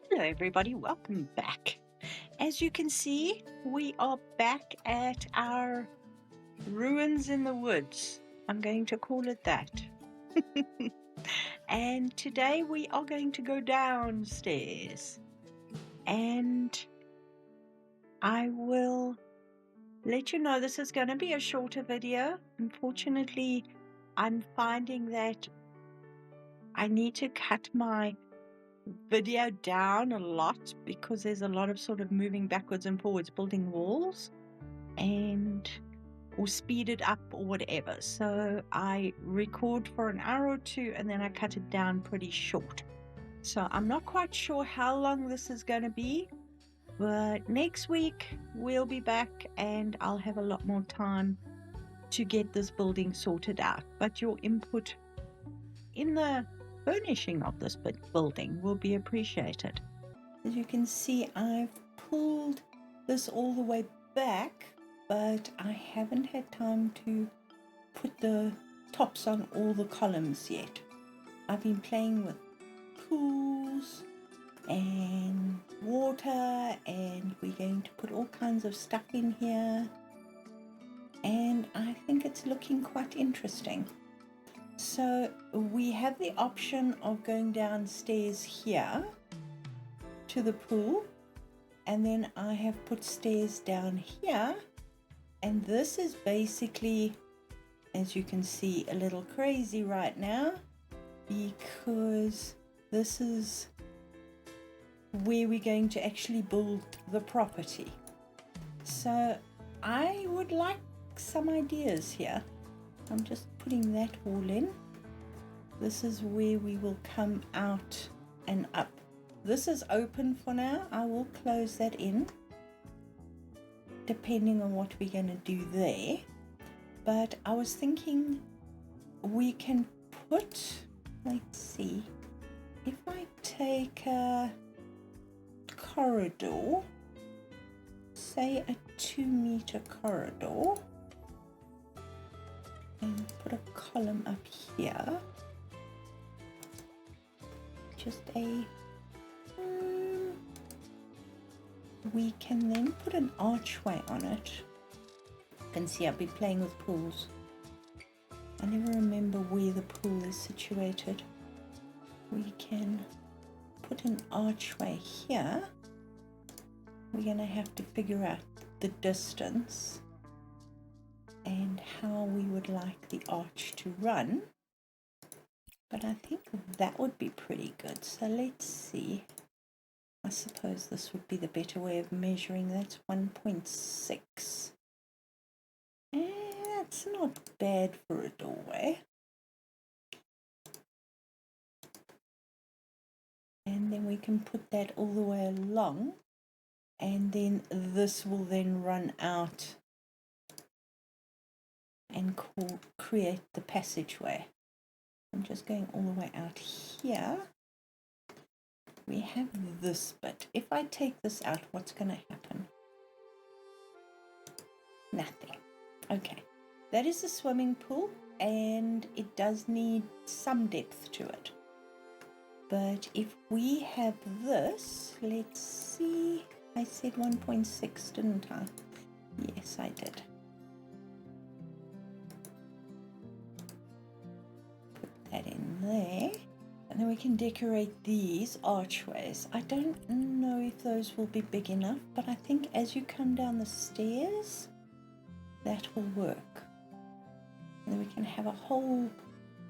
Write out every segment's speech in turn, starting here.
Hello, everybody. Welcome back. As you can see, we are back at our ruins in the woods. I'm going to call it that. And today we are going to go downstairs. And I will let you know this is going to be a shorter video. Unfortunately, I'm finding that I need to cut my video down a lot because there's a lot of sort of moving backwards and forwards, building walls, or speed it up or whatever. So I record for an hour or two and then I cut it down pretty short. So I'm not quite sure how long this is going to be, but next week we'll be back and I'll have a lot more time to get this building sorted out. But your input in the furnishing of this building will be appreciated. As you can see, I've pulled this all the way back, but I haven't had time to put the tops on all the columns yet. I've been playing with pools and water, and we're going to put all kinds of stuff in here, and I think it's looking quite interesting. So we have the option of going downstairs here to the pool, and then I have put stairs down here, and this is basically, as you can see, a little crazy right now because this is where we're going to actually build the property. So I would like some ideas here. I'm just putting that all in. This is where we will come out and up. This is open for now. I will close that in depending on what we're going to do there. But I was thinking we can put, let's see, if I take a corridor, say a 2-meter corridor, and put a column up here, just we can then put an archway on it. You can see I've been playing with pools. I never remember where the pool is situated. We can put an archway here. We're going to have to figure out the distance and how we would like the arch to run. But I think that would be pretty good. So let's see. I suppose this would be the better way of measuring. That's 1.6. That's not bad for a doorway. And then we can put that all the way along. And then this will then run out and create the passageway. I'm just going all the way out here. We have this bit. If I take this out, what's going to happen? Nothing. Okay, that is a swimming pool, and it does need some depth to it. But if we have this, let's see, I said 1.6, didn't I? Yes, I did. Put that in there. And then we can decorate these archways. I don't know if those will be big enough, but I think as you come down the stairs, that will work. And then we can have a whole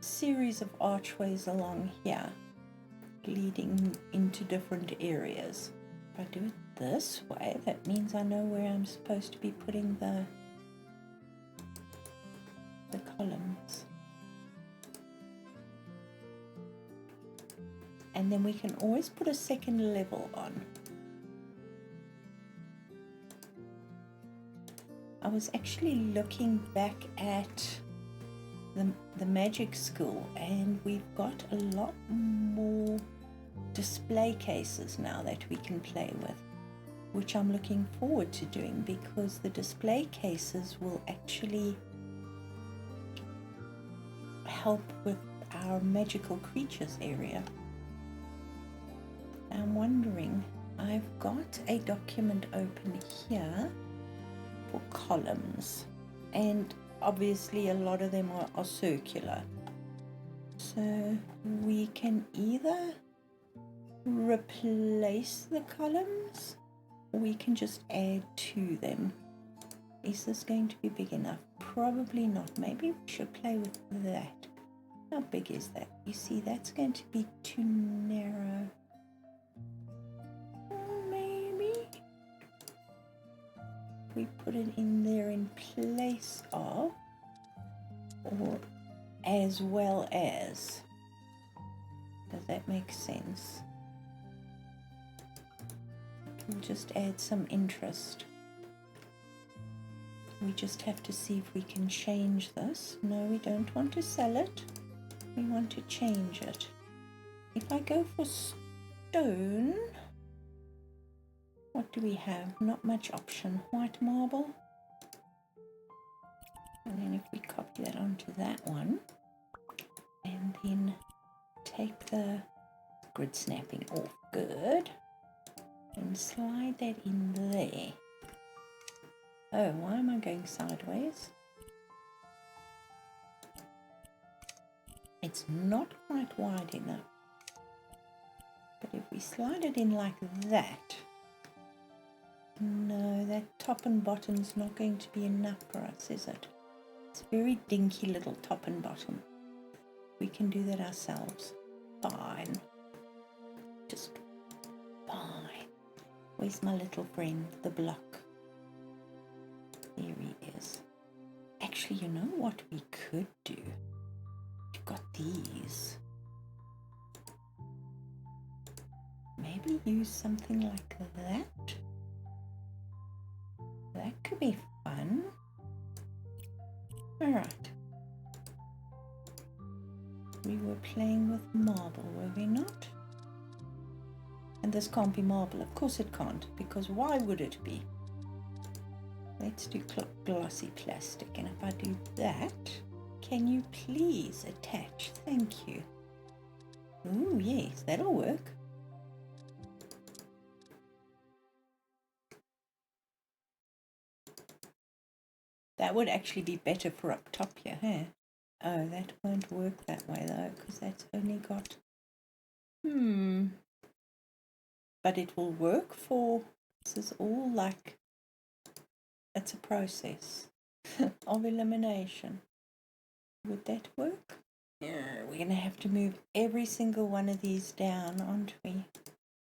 series of archways along here, leading into different areas. If I do it this way, that means I know where I'm supposed to be putting the columns. And then we can always put a second level on. I was actually looking back at the magic school, and we've got a lot more display cases now that we can play with, which I'm looking forward to doing, because the display cases will actually help with our magical creatures area. I'm wondering, I've got a document open here for columns, and obviously a lot of them are circular. So we can either replace the columns, or we can just add to them. Is this going to be big enough? Probably not. Maybe we should play with that. How big is that? You see, that's going to be too narrow. Maybe we put it in there in place of, or as well as. Does that make sense? We'll just add some interest. We just have to see if we can change this. No, we don't want to sell it. We want to change it. If I go for stone, what do we have? Not much option. White marble. And then if we copy that onto that one, and then take the grid snapping off, good, and slide that in there. Oh, why am I going sideways? It's not quite wide enough. But if we slide it in like that, no, that top and bottom's not going to be enough for us, is it? It's a very dinky little top and bottom. We can do that ourselves. Fine. Just fine. Where's my little friend, the block? There he is. Actually, you know what we could do? We've got these. Maybe use something like that. That could be fun. Alright. We were playing with marble, were we not? And this can't be marble. Of course it can't, because why would it be? Let's do glossy plastic, and if I do that, can you please attach? Thank you. Ooh, yes, that'll work. That would actually be better for up top here, huh? Oh, that won't work that way though, because that's only got... But it will work for... This is all like... It's a process of elimination. Would that work? Yeah, we're going to have to move every single one of these down, aren't we?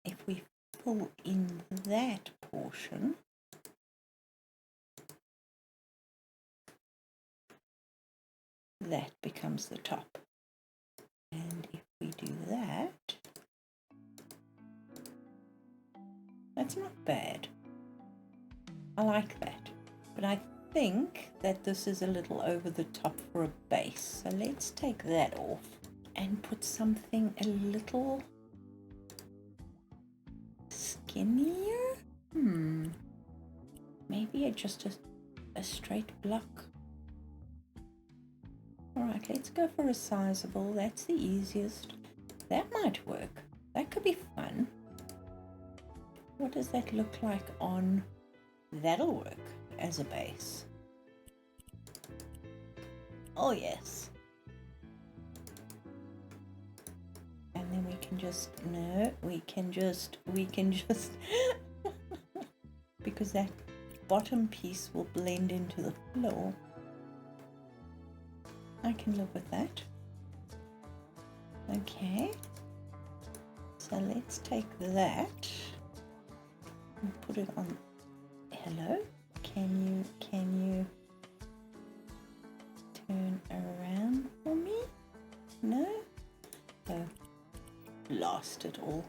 If we pull in that portion, that becomes the top. And if we do that, that's not bad. I like that. But I think that this is a little over the top for a base. So let's take that off and put something a little skinnier. Maybe just a straight block. Alright, let's go for a sizable. That's the easiest. That might work. That could be fun. What does that look like on... That'll work as a base. Oh yes. And then we can just, no, we can just, because that bottom piece will blend into the floor. I can live with that. Okay. So let's take that and put it on. Hello? Can you turn around for me? No? Oh, lost it all.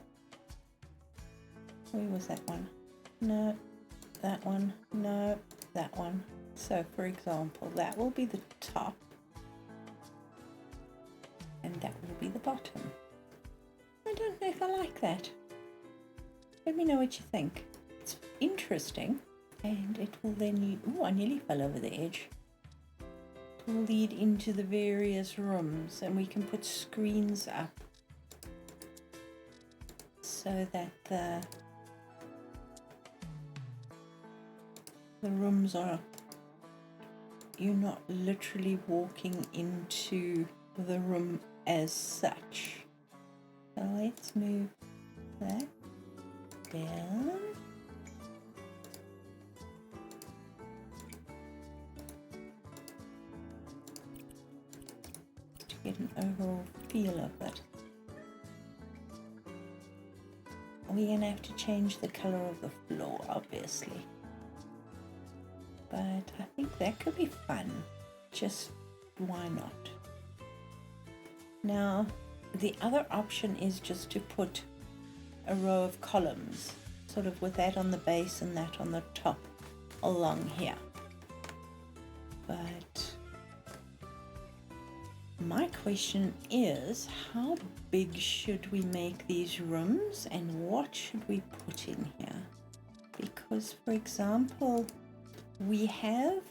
Where was that one? No, that one. No, that one. So for example, that will be the top and that will be the bottom. I don't know if I like that. Let me know what you think. It's interesting. And it will then, oh, I nearly fell over the edge. It will lead into the various rooms and we can put screens up. So so that the rooms are, you're not literally walking into the room as such. So let's move that down. To get an overall feel of it. We're going to have to change the color of the floor, obviously. But I think that could be fun. Just why not? Now, the other option is just to put a row of columns, sort of with that on the base and that on the top along here. But my question is, how big should we make these rooms and what should we put in here? Because, for example, we have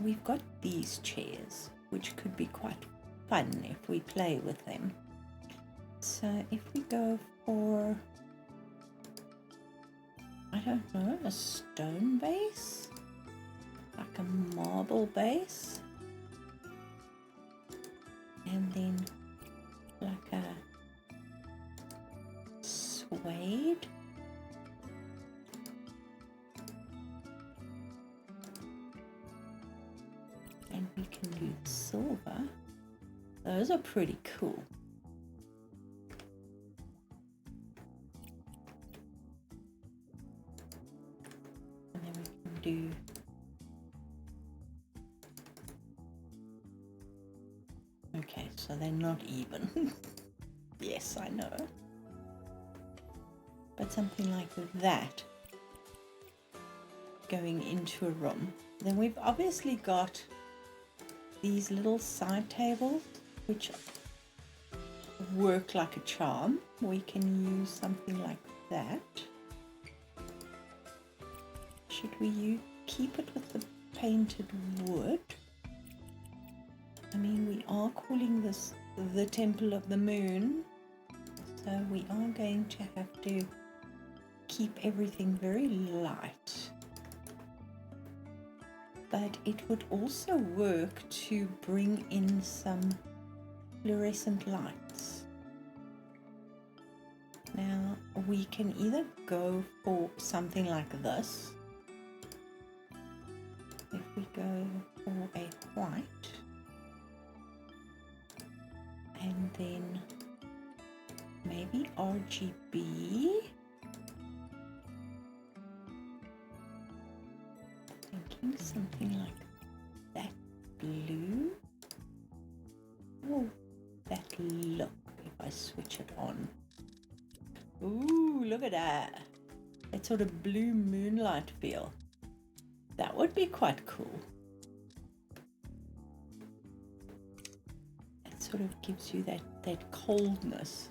we've got these chairs, which could be quite fun if we play with them. So if we go for, I don't know, a stone base, like a marble base, and then like a suede, and we can do silver. Those are pretty cool. And then we can do okay, so they're not even. Yes, I know. But something like that going into a room. Then we've obviously got these little side tables which work like a charm. We can use something like that. Should we keep it with the painted wood? I mean, we are calling this the Temple of the Moon, so we are going to have to keep everything very light. But it would also work to bring in some fluorescent lights. Now, we can either go for something like this. If we go for a white, and then maybe RGB. Thinking something like that blue. Oh, that look if I switch it on. Ooh, look at that. That sort of blue moonlight feel. That would be quite cool. It sort of gives you that coldness.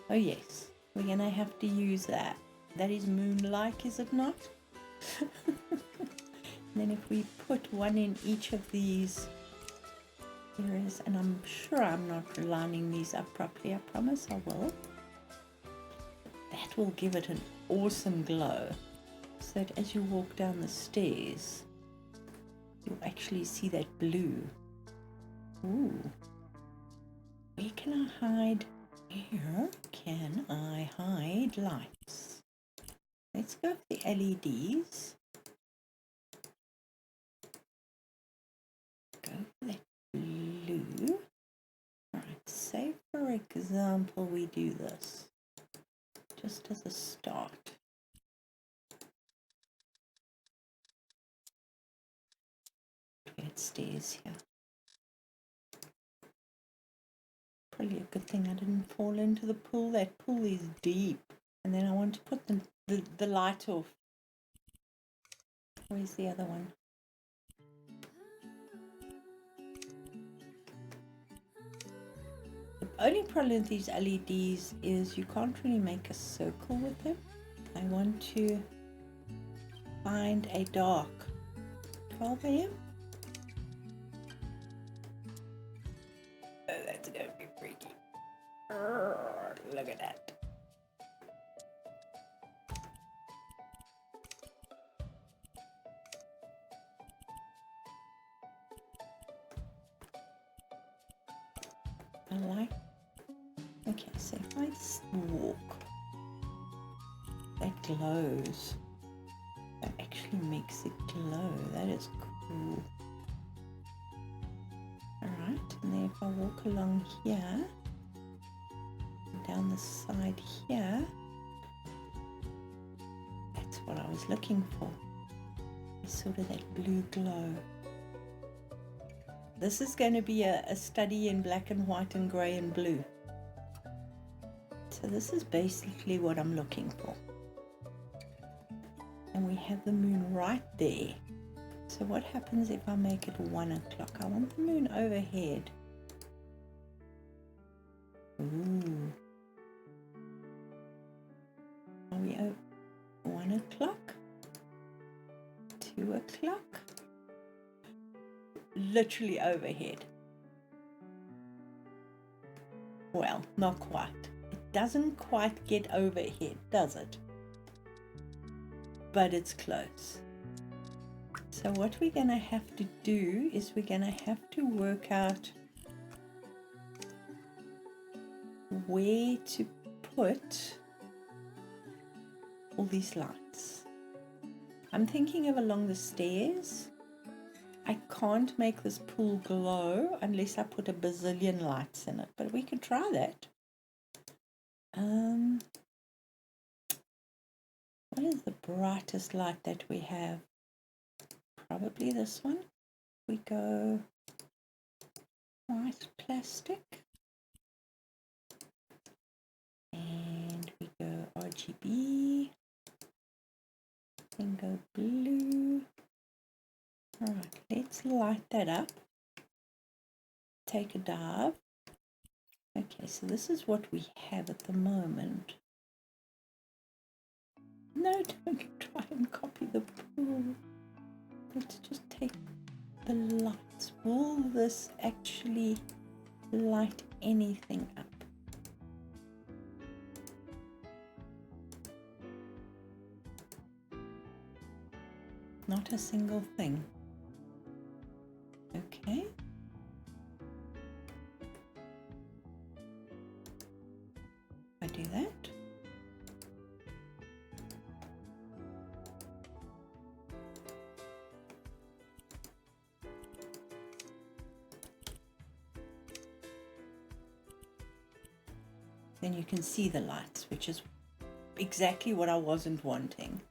Oh yes, we're gonna have to use that. That is moonlight, is it not? Then if we put one in each of these areas, and I'm sure I'm not lining these up properly, I promise I will. That will give it an awesome glow, so that as you walk down the stairs, you'll actually see that blue. Ooh. Where can I hide? Where can I hide lights? Let's go for the LEDs. Go for that blue. Alright, say for example we do this, just as a start. Weird stairs here. Probably a good thing I didn't fall into the pool. That pool is deep. And then I want to put the light off. Where's the other one? The only problem with these LEDs is you can't really make a circle with them. I want to find a dark 12 AM. Oh, that's going to be Look at that. I like. Okay, so if I walk, that glows. That actually makes it glow. That is cool. Alright, and then if I walk along here, down the side here, that's what I was looking for. It's sort of that blue glow. This is going to be a study in black and white and grey and blue. So this is basically what I'm looking for. And we have the moon right there. So what happens if I make it 1 o'clock? I want the moon overhead. Ooh. Are we 1 o'clock? 2 o'clock? Literally overhead. Well, not quite. It doesn't quite get overhead, does it? But it's close. So what we're going to have to do is we're going to have to work out where to put all these lights. I'm thinking of along the stairs. I can't make this pool glow unless I put a bazillion lights in it, but we could try that. What is the brightest light that we have? Probably this one. We go white plastic and we go RGB and go blue. Alright, let's light that up. Take a dive. Okay, so this is what we have at the moment. No, don't try and copy the pool. Let's just take the lights. Will this actually light anything up? Not a single thing. Okay. I do that. Then you can see the lights, which is exactly what I wasn't wanting.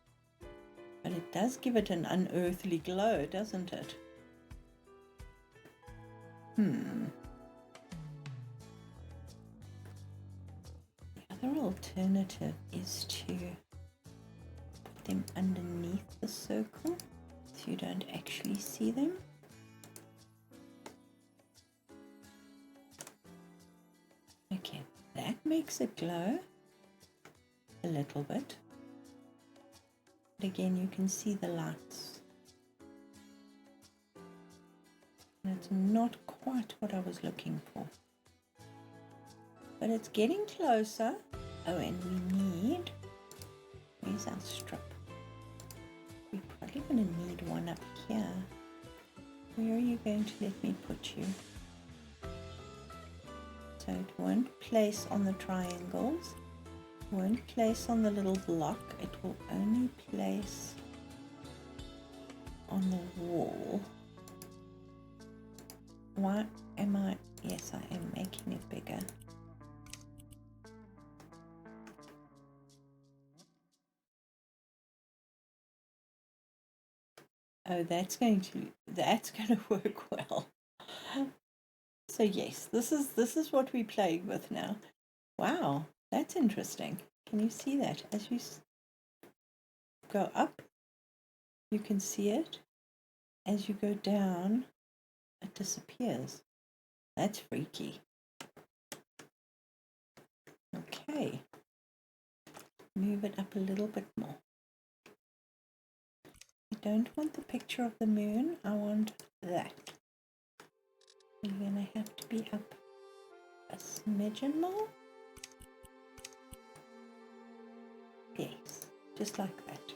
But it does give it an unearthly glow, doesn't it? The other alternative is to put them underneath the circle so you don't actually see them. Okay, that makes it glow a little bit. But again, you can see the lights. And it's not quite what I was looking for. But it's getting closer. Oh, and we need, where's our strip? We're probably going to need one up here. Where are you going to let me put you? So it won't place on the triangles, won't place on the little block, it will only place on the wall. Why am I, yes I am making it bigger. Oh, that's going to work well. So yes, this is what we're playing with now. Wow, that's interesting. Can you see that? As you go up, you can see it. As you go down, it disappears. That's freaky. Okay. Move it up a little bit more. I don't want the picture of the moon. I want that. You're going to have to be up a smidgen more. just like that.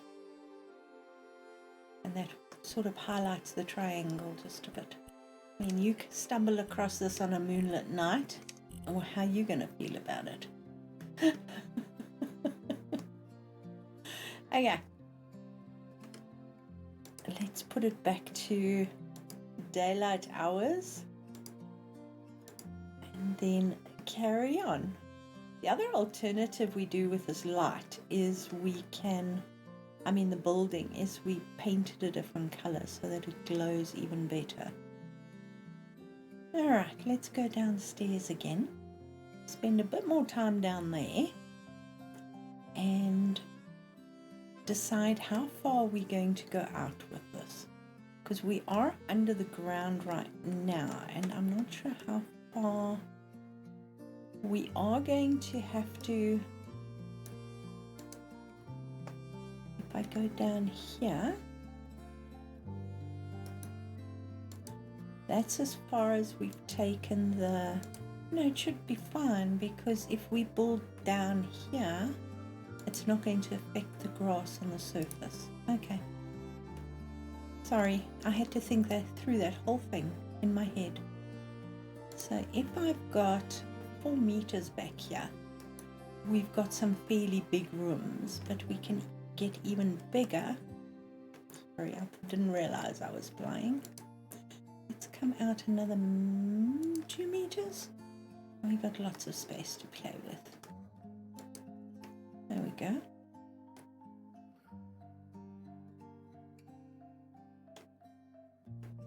And that sort of highlights the triangle just a bit. I mean, you stumble across this on a moonlit night, or how are you going to feel about it? Okay. Let's put it back to daylight hours and then carry on. The other alternative we do with this light is the building is we painted a different color so that it glows even better. Alright, let's go downstairs again. Spend a bit more time down there and decide how far we're going to go out with this. Because we are under the ground right now and I'm not sure how far we are going to have to. If I go down here, that's as far as we've taken the. No, it should be fine, because if we build down here, it's not going to affect the grass on the surface. Okay. Sorry, I had to think through that whole thing in my head. So if I've got 4 meters back here, we've got some fairly big rooms, but we can get even bigger. Sorry, I didn't realize I was flying. Let's come out another 2 meters. We've got lots of space to play with. There we go.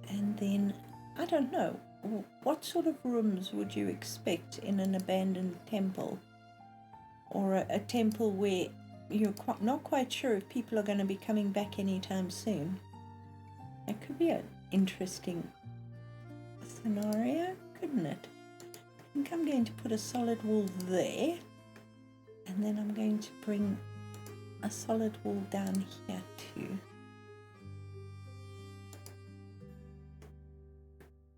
And then, I don't know, what sort of rooms would you expect in an abandoned temple? Or a temple where you're not quite sure if people are going to be coming back anytime soon? That could be an interesting scenario, couldn't it? I think I'm going to put a solid wall there, and then I'm going to bring a solid wall down here too.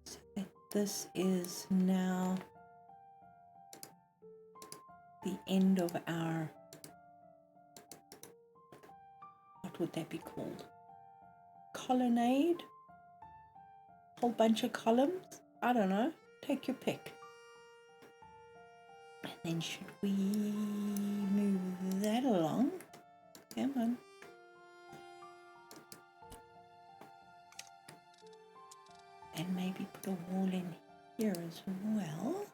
So that this is now the end of our, what would that be called? Colonnade? Whole bunch of columns? I don't know. Take your pick. And then should we move that along? Come on. And maybe put a wall in here as well.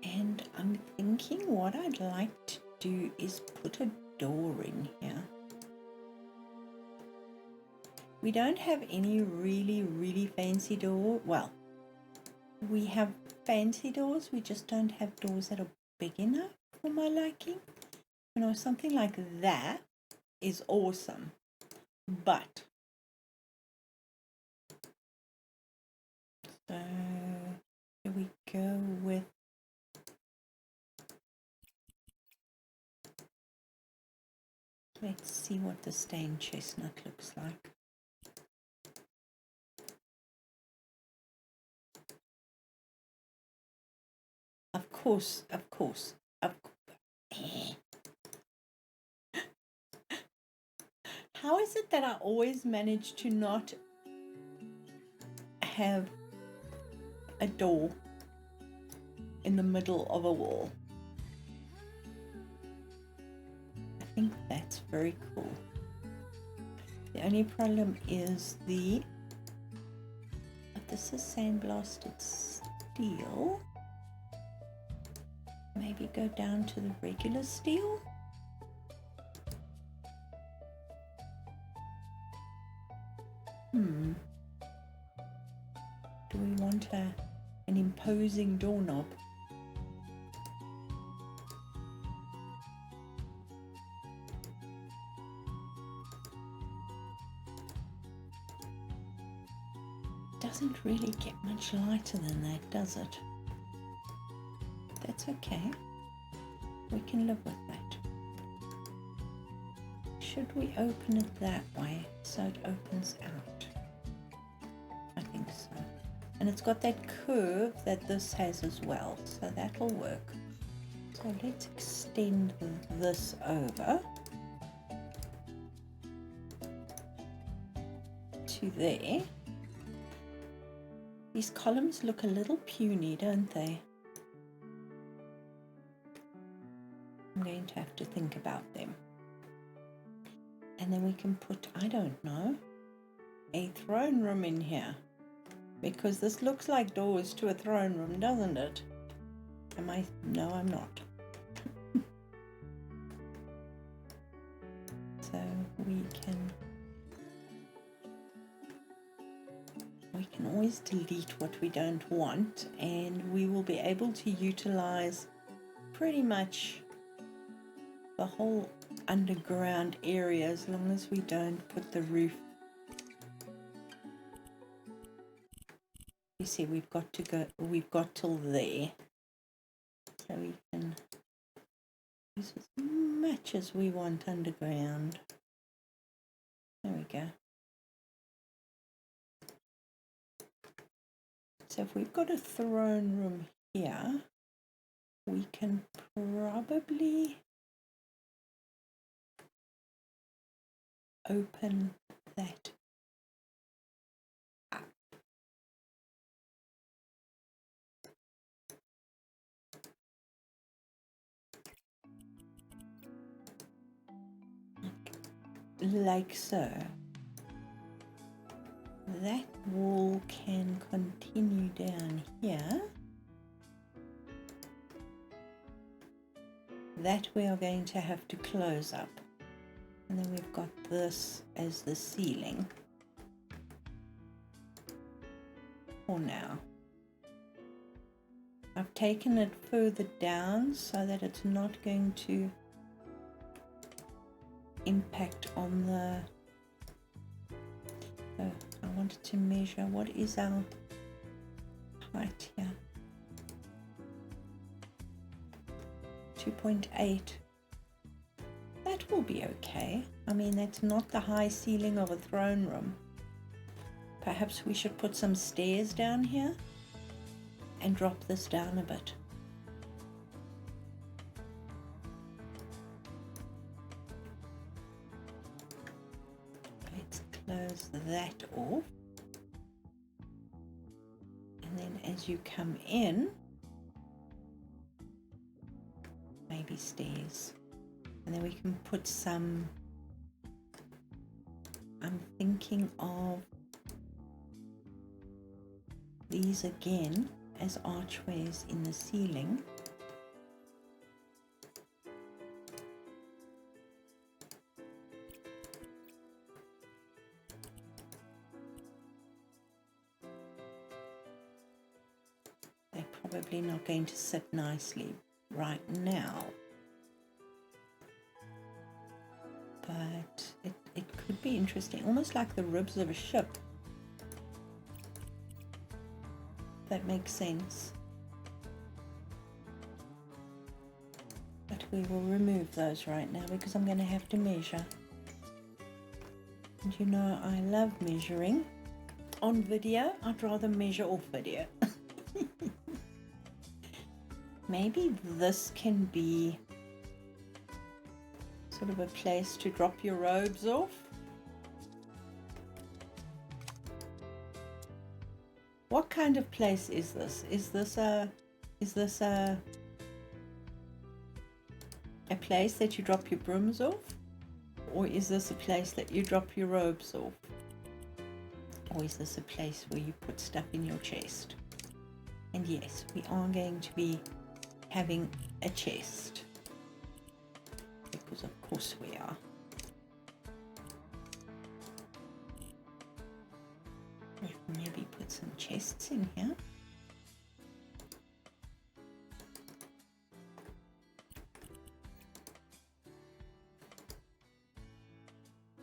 And I'm thinking what I'd like to do is put a door in here. We don't have any really fancy door. Well, we have fancy doors, we just don't have doors that are big enough for my liking. You know, something like that is awesome. But so here we go with let's see what the stained chestnut looks like. Of course. How is it that I always manage to not have a door in the middle of a wall? I think that's very cool. The only problem is this is sandblasted steel. Maybe go down to the regular steel. Do we want an imposing doorknob? Doesn't really get much lighter than that, does it? That's okay. We can live with that. Should we open it that way so it opens out? I think so. And it's got that curve that this has as well, so that'll work. So So let's extend this over to there. These columns look a little puny, don't they? I'm going to have to think about them. And then we can put, I don't know, a throne room in here. Because this looks like doors to a throne room, doesn't it? Am I? No, I'm not. So we can always delete what we don't want, and we will be able to utilize pretty much the whole underground area as long as we don't put the roof. You see, we've got till there, so we can use as much as we want underground. There we go. So if we've got a throne room here, we can probably open that up. Like so. That wall can continue down here. That we are going to have to close up. And then we've got this as the ceiling for now. I've taken it further down so that it's not going to impact on the... Oh, I wanted to measure what is our height here. 2.8. That will be okay. I mean, that's not the high ceiling of a throne room. Perhaps we should put some stairs down here and drop this down a bit. Let's close that off. And then as you come in, maybe stairs. And then we can put some, I'm thinking of these again as archways in the ceiling. They're probably not going to sit nicely right now, but it could be interesting, almost like the ribs of a ship. That makes sense. But we will remove those right now because I'm going to have to measure. And you know, I love measuring on video. I'd rather measure off video. Maybe this can be sort of a place to drop your robes off. What kind of place is this? Is this a place that you drop your brooms off? Or is this a place that you drop your robes off? Or is this a place where you put stuff in your chest? And yes, we are going to be having a chest. Because of course we are. Maybe put some chests in here.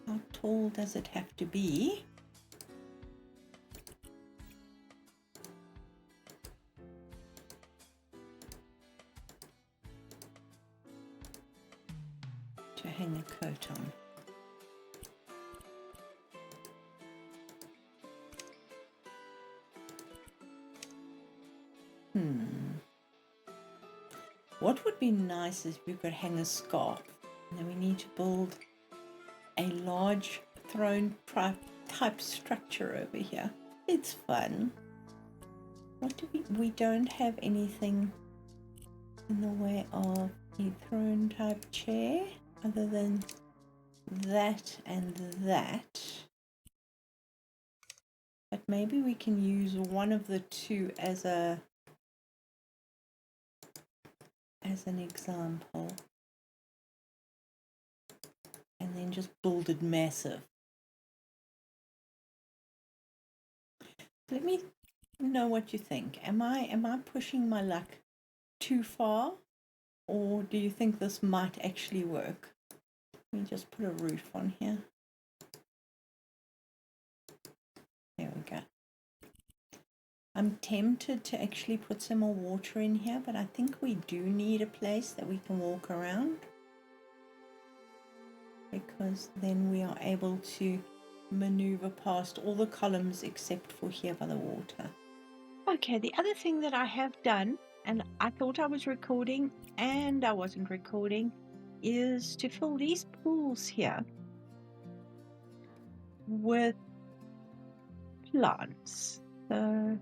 How tall does it have to be? To hang a coat on. What would be nice is we could hang a scarf, and then we need to build a large throne type structure over here. It's fun. What do we don't have anything in the way of a throne type chair other than that and that. But maybe we can use one of the two as an example, and then just build it massive. Let me know what you think. Am I pushing my luck too far, or do you think this might actually work? Let me just put a roof on here. There we go. I'm tempted to actually put some more water in here, but I think we do need a place that we can walk around, because then we are able to maneuver past all the columns except for here by the water. Okay, the other thing that I have done, and I thought I was recording and I wasn't recording, is to fill these pools here with plants. So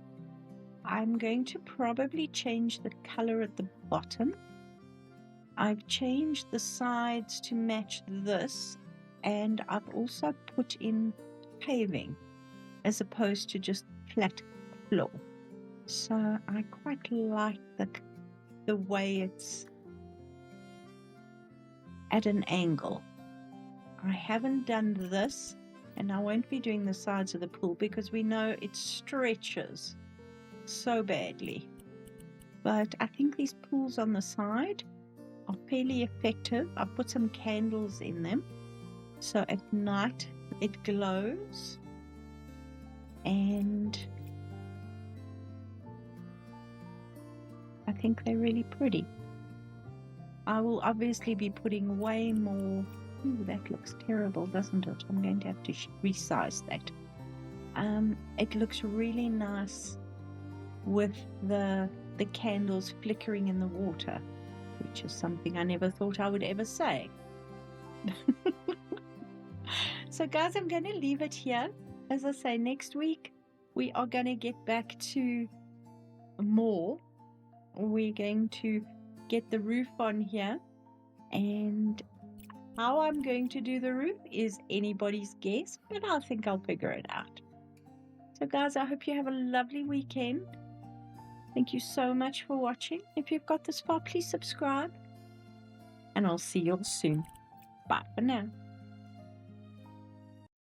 I'm going to probably change the color at the bottom. I've changed the sides to match this, and I've also put in paving as opposed to just flat floor. So I quite like the way it's at an angle. I haven't done this, and I won't be doing the sides of the pool because we know it stretches so badly. But I think these pools on the side are fairly effective. I've put some candles in them, so at night it glows, and I think they're really pretty. I will obviously be putting way more. Ooh, that looks terrible, doesn't it? I'm going to have to resize that. It looks really nice with the candles flickering in the water, which is something I never thought I would ever say. So guys, I'm going to leave it here. As I say, next week we are going to get back to more. We're going to get the roof on here, and how I'm going to do the roof is anybody's guess, but I think I'll figure it out. So guys, I hope you have a lovely weekend. Thank you so much for watching. If you've got this far, please subscribe, and I'll see you all soon. Bye for now.